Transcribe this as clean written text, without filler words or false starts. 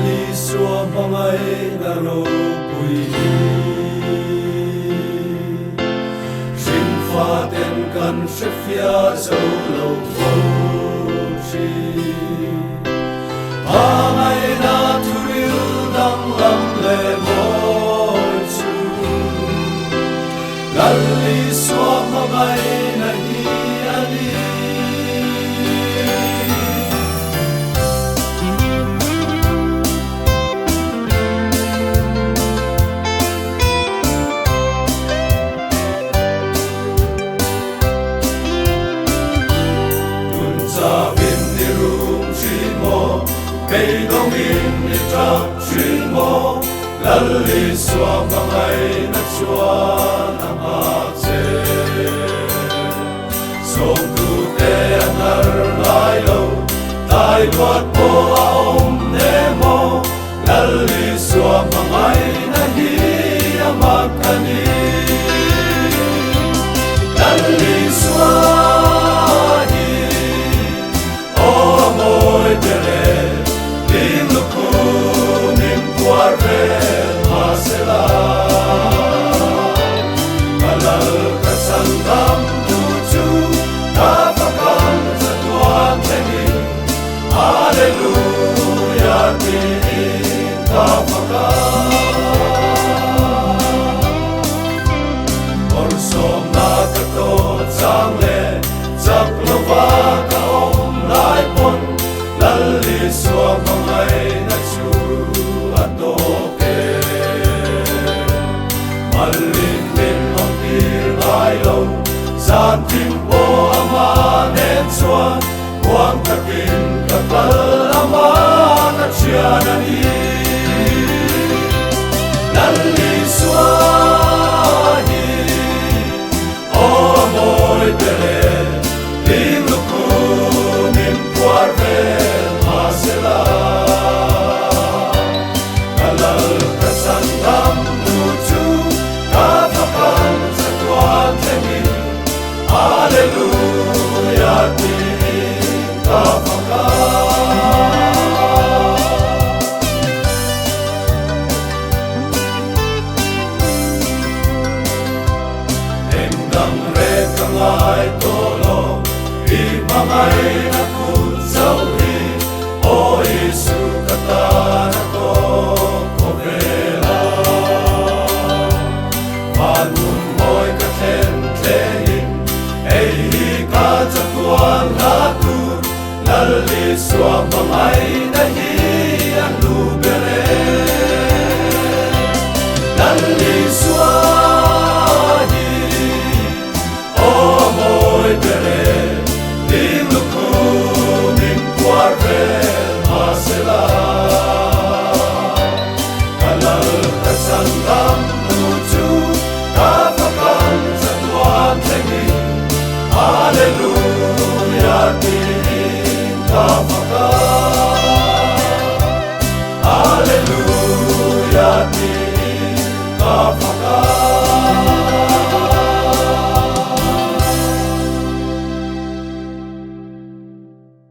li xua mangai na ro pui ring pha ten kan shefia zo lo fo chi mangai na thuril dang lam le mo chu lalli xua mangai na hi ali cây đông in đi trap chuyên mô lalli xua mangai na chua na ma che song tu te anar lai lo tai luat po aom ne mo lalli xua mangai na hi amakani lalli xua hi o moi tere Masela, kalal kasandam tuju, kapakan sa tuan teni, Hallelujah tini kapakan. Orsom na kato zangle, zaklova kaom lai pon, lalli sua mangai na chu atoke. Malin min on tir lai lo, san tim po ama nen chuan, quang takin kapal ama na chianani. Lalli sua hi, o moi tere, lim luku min puar vel masela. Kalal kasandam nuju, kapakan sa tuan teni, Hallelujah tini kapakan. Endang re kangai tolo, i mangai na kutsau hi, o Isu kata na to kovela. Vanun moi ka ten tehin, ei hi ka tuan hatu, lalli sua mangai na hi an lubere. Lalli sua hi, o moi tere, lim luku min puar vel masela.